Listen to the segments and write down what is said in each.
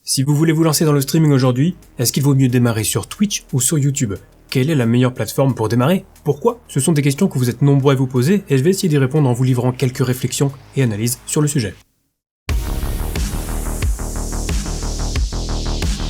Si vous voulez vous lancer dans le streaming aujourd'hui, est-ce qu'il vaut mieux démarrer sur Twitch ou sur YouTube? Quelle est la meilleure plateforme pour démarrer? Pourquoi? Ce sont des questions que vous êtes nombreux à vous poser et je vais essayer d'y répondre en vous livrant quelques réflexions et analyses sur le sujet.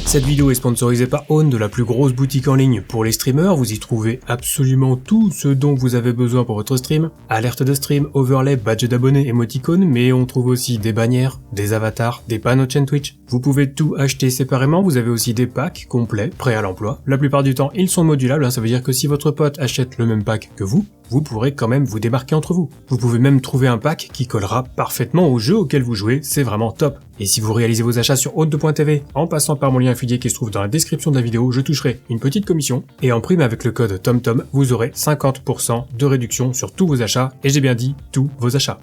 Cette vidéo est sponsorisée par Own, de la plus grosse boutique en ligne pour les streamers. Vous y trouvez absolument tout ce dont vous avez besoin pour votre stream. Alerte de stream, overlay, badge d'abonnés, émoticônes, mais on trouve aussi des bannières, des avatars, des panneaux de chaîne Twitch. Vous pouvez tout acheter séparément, vous avez aussi des packs complets, prêts à l'emploi. La plupart du temps, ils sont modulables, ça veut dire que si votre pote achète le même pack que vous pourrez quand même vous démarquer entre vous. Vous pouvez même trouver un pack qui collera parfaitement au jeu auquel vous jouez, c'est vraiment top. Et si vous réalisez vos achats sur Own2.tv en passant par mon lien affilié qui se trouve dans la description de la vidéo, je toucherai une petite commission. Et en prime avec le code TOMTOM, vous aurez 50% de réduction sur tous vos achats. Et j'ai bien dit tous vos achats.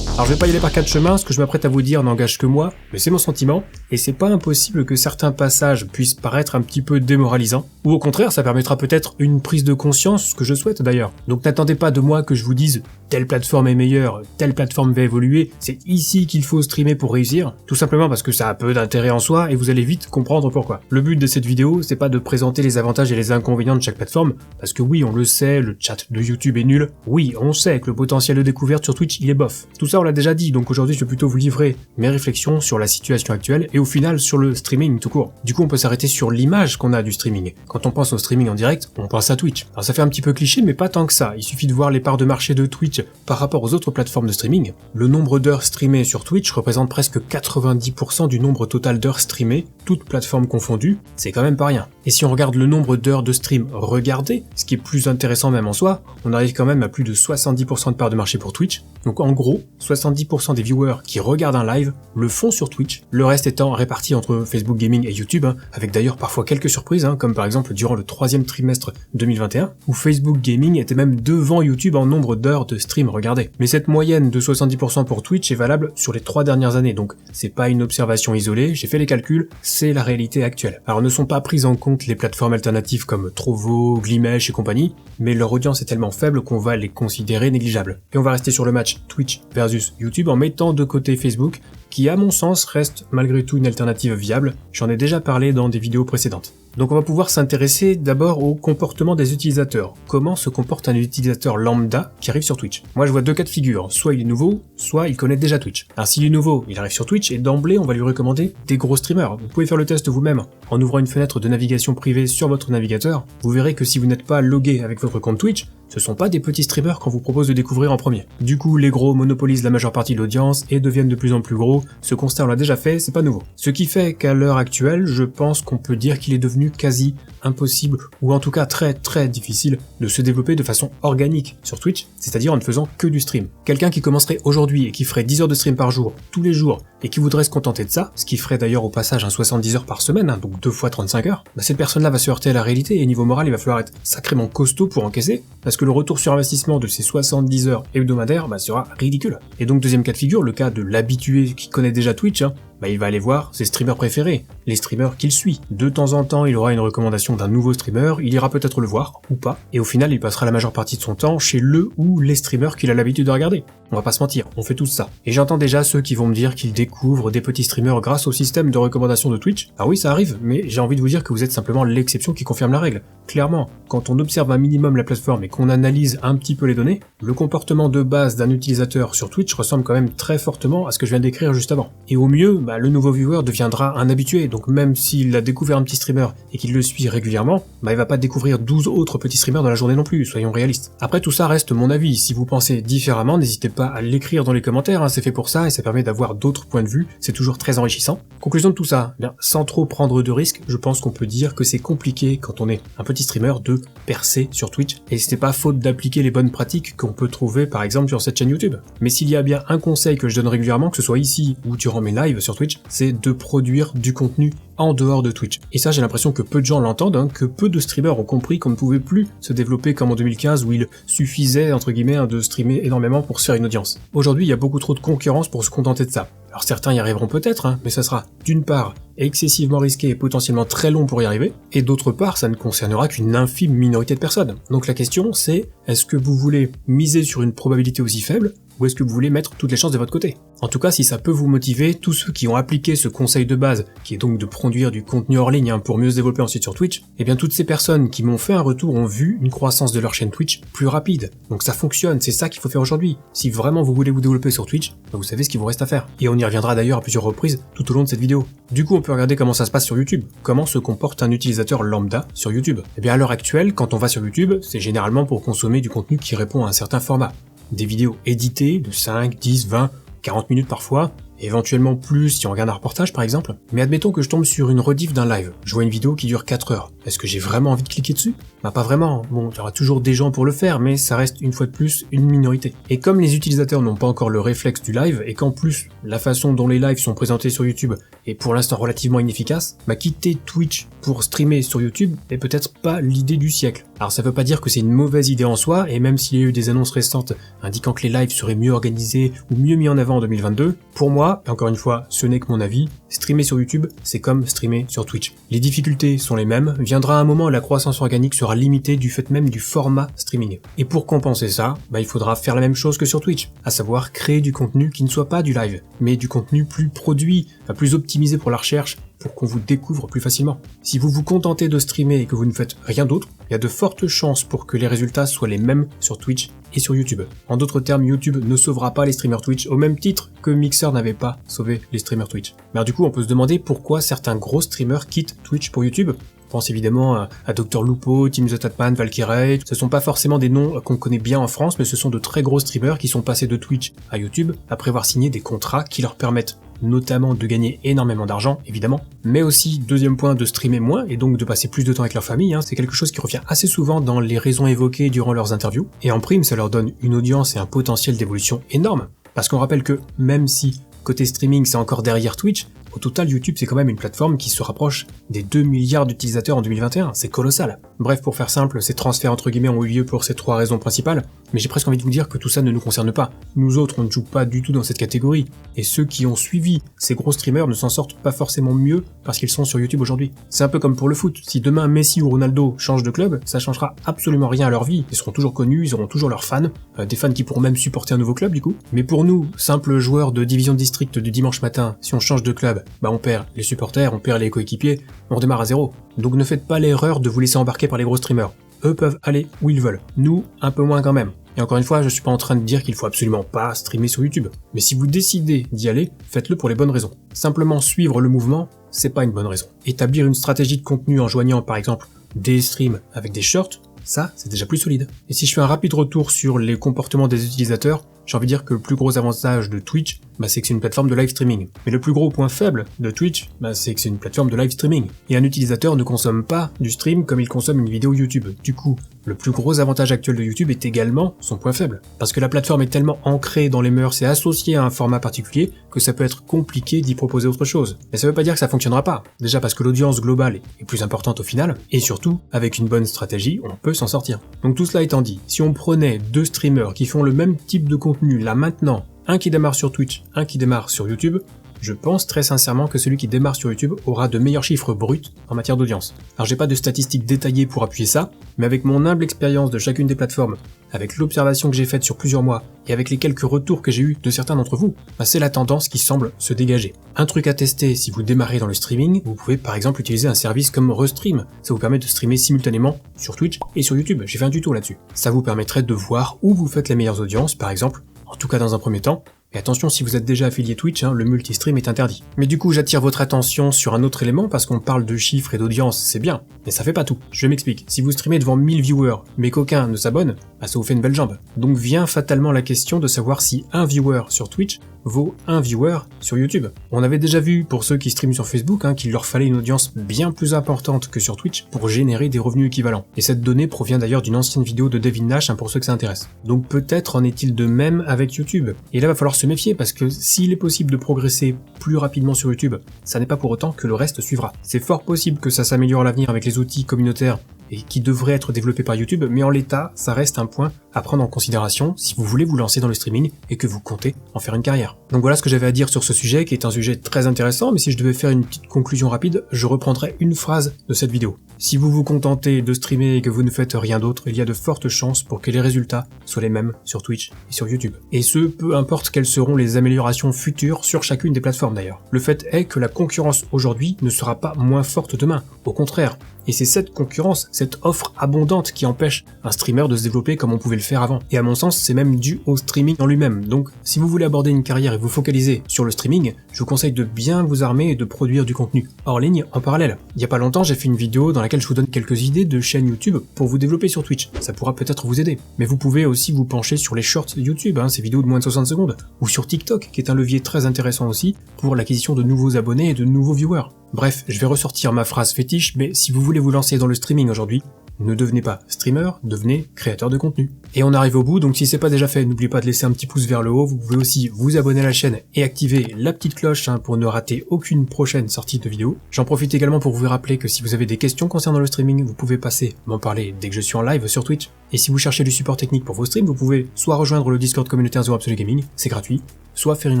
Alors je vais pas y aller par quatre chemins, ce que je m'apprête à vous dire n'engage que moi, mais c'est mon sentiment, et c'est pas impossible que certains passages puissent paraître un petit peu démoralisants, ou au contraire ça permettra peut-être une prise de conscience, ce que je souhaite d'ailleurs. Donc n'attendez pas de moi que je vous dise telle plateforme est meilleure, telle plateforme va évoluer, c'est ici qu'il faut streamer pour réussir, tout simplement parce que ça a peu d'intérêt en soi et vous allez vite comprendre pourquoi. Le but de cette vidéo, c'est pas de présenter les avantages et les inconvénients de chaque plateforme, parce que oui on le sait, le chat de YouTube est nul, oui on sait que le potentiel de découverte sur Twitch il est bof. Tout ça on l'a déjà dit, donc aujourd'hui je vais plutôt vous livrer mes réflexions sur la situation actuelle et au final sur le streaming tout court. Du coup on peut s'arrêter sur l'image qu'on a du streaming. Quand on pense au streaming en direct, on pense à Twitch. Alors ça fait un petit peu cliché mais pas tant que ça, il suffit de voir les parts de marché de Twitch par rapport aux autres plateformes de streaming. Le nombre d'heures streamées sur Twitch représente presque 90% du nombre total d'heures streamées, toutes plateformes confondues, c'est quand même pas rien. Et si on regarde le nombre d'heures de stream regardées, ce qui est plus intéressant même en soi, on arrive quand même à plus de 70% de part de marché pour Twitch. Donc en gros, 70% des viewers qui regardent un live le font sur Twitch, le reste étant réparti entre Facebook Gaming et YouTube, avec d'ailleurs parfois quelques surprises, comme par exemple durant le 3e trimestre 2021, où Facebook Gaming était même devant YouTube en nombre d'heures de stream regardées. Mais cette moyenne de 70% pour Twitch est valable sur les 3 dernières années, donc c'est pas une observation isolée, j'ai fait les calculs, c'est la réalité actuelle. Alors ne sont pas prises en compte les plateformes alternatives comme Trovo, Glimesh et compagnie, mais leur audience est tellement faible qu'on va les considérer négligeables. Et on va rester sur le match Twitch versus YouTube en mettant de côté Facebook, qui à mon sens reste malgré tout une alternative viable, j'en ai déjà parlé dans des vidéos précédentes. Donc on va pouvoir s'intéresser d'abord au comportement des utilisateurs. Comment se comporte un utilisateur lambda qui arrive sur Twitch? Moi je vois deux cas de figure, soit il est nouveau, soit il connaît déjà Twitch. Alors s'il est nouveau, il arrive sur Twitch et d'emblée on va lui recommander des gros streamers. Vous pouvez faire le test vous-même en ouvrant une fenêtre de navigation privée sur votre navigateur. Vous verrez que si vous n'êtes pas logué avec votre compte Twitch, ce sont pas des petits streamers qu'on vous propose de découvrir en premier. Du coup, les gros monopolisent la majeure partie de l'audience et deviennent de plus en plus gros. Ce constat on l'a déjà fait, c'est pas nouveau. Ce qui fait qu'à l'heure actuelle, je pense qu'on peut dire qu'il est devenu quasi impossible, ou en tout cas très très difficile, de se développer de façon organique sur Twitch, c'est-à-dire en ne faisant que du stream. Quelqu'un qui commencerait aujourd'hui et qui ferait 10 heures de stream par jour, tous les jours, et qui voudrait se contenter de ça, ce qui ferait d'ailleurs au passage un 70 heures par semaine, donc 2 fois 35 heures, cette personne-là va se heurter à la réalité et niveau moral il va falloir être sacrément costaud pour encaisser, parce que le retour sur investissement de ces 70 heures hebdomadaires sera ridicule. Et donc deuxième cas de figure, le cas de l'habitué qui connaît déjà Twitch, il va aller voir ses streamers préférés, les streamers qu'il suit. De temps en temps, il aura une recommandation d'un nouveau streamer, il ira peut-être le voir, ou pas, et au final, il passera la majeure partie de son temps chez le ou les streamers qu'il a l'habitude de regarder. On va pas se mentir, on fait tous ça. Et j'entends déjà ceux qui vont me dire qu'ils découvrent des petits streamers grâce au système de recommandation de Twitch. Ah oui, ça arrive, mais j'ai envie de vous dire que vous êtes simplement l'exception qui confirme la règle. Clairement, quand on observe un minimum la plateforme et qu'on analyse un petit peu les données, le comportement de base d'un utilisateur sur Twitch ressemble quand même très fortement à ce que je viens d'écrire juste avant. Et au mieux, le nouveau viewer deviendra un habitué, donc même s'il a découvert un petit streamer et qu'il le suit régulièrement, il va pas découvrir 12 autres petits streamers dans la journée non plus, soyons réalistes. Après tout ça reste mon avis, si vous pensez différemment, n'hésitez pas à l'écrire dans les commentaires, c'est fait pour ça et ça permet d'avoir d'autres points de vue, c'est toujours très enrichissant. Conclusion de tout ça, sans trop prendre de risques, je pense qu'on peut dire que c'est compliqué quand on est un petit streamer de percer sur Twitch, et c'était pas faute d'appliquer les bonnes pratiques qu'on peut trouver par exemple sur cette chaîne YouTube. Mais s'il y a bien un conseil que je donne régulièrement, que ce soit ici ou durant mes lives sur Twitch, c'est de produire du contenu en dehors de Twitch. Et ça j'ai l'impression que peu de gens l'entendent, que peu de streamers ont compris qu'on ne pouvait plus se développer comme en 2015 où il suffisait entre guillemets de streamer énormément pour se faire une audience. Aujourd'hui il y a beaucoup trop de concurrence pour se contenter de ça. Alors certains y arriveront peut-être, mais ça sera d'une part excessivement risqué et potentiellement très long pour y arriver, et d'autre part ça ne concernera qu'une infime minorité de personnes. Donc la question c'est, est-ce que vous voulez miser sur une probabilité aussi faible, ou est-ce que vous voulez mettre toutes les chances de votre côté? En tout cas, si ça peut vous motiver, tous ceux qui ont appliqué ce conseil de base, qui est donc de produire du contenu hors ligne pour mieux se développer ensuite sur Twitch, eh bien toutes ces personnes qui m'ont fait un retour ont vu une croissance de leur chaîne Twitch plus rapide. Donc ça fonctionne, c'est ça qu'il faut faire aujourd'hui. Si vraiment vous voulez vous développer sur Twitch, vous savez ce qu'il vous reste à faire. Et on y reviendra d'ailleurs à plusieurs reprises tout au long de cette vidéo. Du coup, on peut regarder comment ça se passe sur YouTube. Comment se comporte un utilisateur lambda sur YouTube? Eh bien à l'heure actuelle, quand on va sur YouTube, c'est généralement pour consommer du contenu qui répond à un certain format. Des vidéos éditées de 5, 10, 20, 40 minutes parfois, éventuellement plus si on regarde un reportage par exemple. Mais admettons que je tombe sur une rediff d'un live. Je vois une vidéo qui dure 4 heures. Est-ce que j'ai vraiment envie de cliquer dessus? Bah pas vraiment. Bon, il y aura toujours des gens pour le faire, mais ça reste une fois de plus une minorité. Et comme les utilisateurs n'ont pas encore le réflexe du live, et qu'en plus, la façon dont les lives sont présentés sur YouTube est pour l'instant relativement inefficace, bah quitter Twitch pour streamer sur YouTube est peut-être pas l'idée du siècle. Alors ça veut pas dire que c'est une mauvaise idée en soi, et même s'il y a eu des annonces récentes indiquant que les lives seraient mieux organisés ou mieux mis en avant en 2022, pour moi, et encore une fois, ce n'est que mon avis, streamer sur YouTube, c'est comme streamer sur Twitch. Les difficultés sont les mêmes, viendra un moment où la croissance organique sera limitée du fait même du format streaming. Et pour compenser ça, il faudra faire la même chose que sur Twitch, à savoir créer du contenu qui ne soit pas du live, mais du contenu plus produit, plus optimisé pour la recherche, pour qu'on vous découvre plus facilement. Si vous vous contentez de streamer et que vous ne faites rien d'autre, il y a de fortes chances pour que les résultats soient les mêmes sur Twitch et sur YouTube. En d'autres termes, YouTube ne sauvera pas les streamers Twitch au même titre que Mixer n'avait pas sauvé les streamers Twitch. Mais du coup, on peut se demander pourquoi certains gros streamers quittent Twitch pour YouTube. Je pense évidemment à Dr Lupo, Tim the Tatman, Valkyrae. Ce sont pas forcément des noms qu'on connaît bien en France, mais ce sont de très gros streamers qui sont passés de Twitch à YouTube après avoir signé des contrats qui leur permettent notamment de gagner énormément d'argent, évidemment, mais aussi, deuxième point, de streamer moins et donc de passer plus de temps avec leur famille. C'est quelque chose qui revient assez souvent dans les raisons évoquées durant leurs interviews, et en prime, ça leur donne une audience et un potentiel d'évolution énorme, parce qu'on rappelle que même si côté streaming c'est encore derrière Twitch, au total, YouTube, c'est quand même une plateforme qui se rapproche des 2 milliards d'utilisateurs en 2021, c'est colossal. Bref, pour faire simple, ces transferts entre guillemets ont eu lieu pour ces 3 raisons principales, mais j'ai presque envie de vous dire que tout ça ne nous concerne pas. Nous autres, on ne joue pas du tout dans cette catégorie, et ceux qui ont suivi ces gros streamers ne s'en sortent pas forcément mieux parce qu'ils sont sur YouTube aujourd'hui. C'est un peu comme pour le foot, si demain Messi ou Ronaldo changent de club, ça changera absolument rien à leur vie, ils seront toujours connus, ils auront toujours leurs fans, des fans qui pourront même supporter un nouveau club du coup. Mais pour nous, simples joueurs de division de district du dimanche matin, si on change de club, on perd les supporters, on perd les coéquipiers, on redémarre à zéro. Donc ne faites pas l'erreur de vous laisser embarquer par les gros streamers. Eux peuvent aller où ils veulent. Nous, un peu moins quand même. Et encore une fois, je suis pas en train de dire qu'il faut absolument pas streamer sur YouTube. Mais si vous décidez d'y aller, faites-le pour les bonnes raisons. Simplement suivre le mouvement, c'est pas une bonne raison. Établir une stratégie de contenu en joignant par exemple des streams avec des shorts, ça, c'est déjà plus solide. Et si je fais un rapide retour sur les comportements des utilisateurs, j'ai envie de dire que le plus gros avantage de Twitch, c'est que c'est une plateforme de live streaming. Mais le plus gros point faible de Twitch, c'est que c'est une plateforme de live streaming. Et un utilisateur ne consomme pas du stream comme il consomme une vidéo YouTube. Du coup, le plus gros avantage actuel de YouTube est également son point faible. Parce que la plateforme est tellement ancrée dans les mœurs et associée à un format particulier que ça peut être compliqué d'y proposer autre chose. Mais ça veut pas dire que ça fonctionnera pas. Déjà parce que l'audience globale est plus importante au final, et surtout, avec une bonne stratégie, on peut s'en sortir. Donc tout cela étant dit, si on prenait 2 streamers qui font le même type de contenu là maintenant, un qui démarre sur Twitch, un qui démarre sur YouTube, je pense très sincèrement que celui qui démarre sur YouTube aura de meilleurs chiffres bruts en matière d'audience. Alors j'ai pas de statistiques détaillées pour appuyer ça, mais avec mon humble expérience de chacune des plateformes, avec l'observation que j'ai faite sur plusieurs mois, et avec les quelques retours que j'ai eus de certains d'entre vous, c'est la tendance qui semble se dégager. Un truc à tester si vous démarrez dans le streaming, vous pouvez par exemple utiliser un service comme Restream, ça vous permet de streamer simultanément sur Twitch et sur YouTube, j'ai fait un tuto là-dessus. Ça vous permettrait de voir où vous faites les meilleures audiences par exemple, en tout cas dans un premier temps. Et attention, si vous êtes déjà affilié Twitch, le multistream est interdit. Mais du coup, j'attire votre attention sur un autre élément parce qu'on parle de chiffres et d'audience, c'est bien, mais ça fait pas tout. Je m'explique. Si vous streamez devant 1000 viewers, mais qu'aucun ne s'abonne, ça vous fait une belle jambe. Donc vient fatalement la question de savoir si un viewer sur Twitch vaut un viewer sur YouTube. On avait déjà vu pour ceux qui streament sur Facebook qu'il leur fallait une audience bien plus importante que sur Twitch pour générer des revenus équivalents. Et cette donnée provient d'ailleurs d'une ancienne vidéo de David Nash pour ceux que ça intéresse. Donc peut-être en est-il de même avec YouTube. Et là va falloir se méfier parce que s'il est possible de progresser plus rapidement sur YouTube, ça n'est pas pour autant que le reste suivra. C'est fort possible que ça s'améliore à l'avenir avec les outils communautaires et qui devraient être développés par YouTube, mais en l'état, ça reste un point à prendre en considération si vous voulez vous lancer dans le streaming et que vous comptez en faire une carrière. Donc voilà ce que j'avais à dire sur ce sujet qui est un sujet très intéressant, mais si je devais faire une petite conclusion rapide, je reprendrais une phrase de cette vidéo. Si vous vous contentez de streamer et que vous ne faites rien d'autre, il y a de fortes chances pour que les résultats soient les mêmes sur Twitch et sur YouTube. Et ce, peu importe quelles seront les améliorations futures sur chacune des plateformes d'ailleurs. Le fait est que la concurrence aujourd'hui ne sera pas moins forte demain, au contraire. Et c'est cette concurrence, cette offre abondante qui empêche un streamer de se développer comme on pouvait le faire avant. Et à mon sens, c'est même dû au streaming en lui-même. Donc, si vous voulez aborder une carrière et vous focaliser sur le streaming, je vous conseille de bien vous armer et de produire du contenu hors ligne en parallèle. Il y a pas longtemps, j'ai fait une vidéo dans laquelle je vous donne quelques idées de chaînes YouTube pour vous développer sur Twitch. Ça pourra peut-être vous aider. Mais vous pouvez aussi vous pencher sur les shorts YouTube, ces vidéos de moins de 60 secondes, ou sur TikTok, qui est un levier très intéressant aussi pour l'acquisition de nouveaux abonnés et de nouveaux viewers. Bref, je vais ressortir ma phrase fétiche, mais si vous voulez vous lancer dans le streaming aujourd'hui, ne devenez pas streamer, devenez créateur de contenu. Et on arrive au bout, donc si c'est pas déjà fait, n'oubliez pas de laisser un petit pouce vers le haut, vous pouvez aussi vous abonner à la chaîne et activer la petite cloche pour ne rater aucune prochaine sortie de vidéo. J'en profite également pour vous rappeler que si vous avez des questions concernant le streaming, vous pouvez passer m'en parler dès que je suis en live sur Twitch. Et si vous cherchez du support technique pour vos streams, vous pouvez soit rejoindre le Discord communautaire Zo Absolu Gaming, c'est gratuit, soit faire une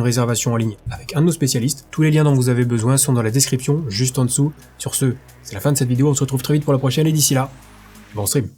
réservation en ligne avec un de nos spécialistes. Tous les liens dont vous avez besoin sont dans la description, juste en dessous. Sur ce, c'est la fin de cette vidéo, on se retrouve très vite pour la prochaine et d'ici là, bon stream.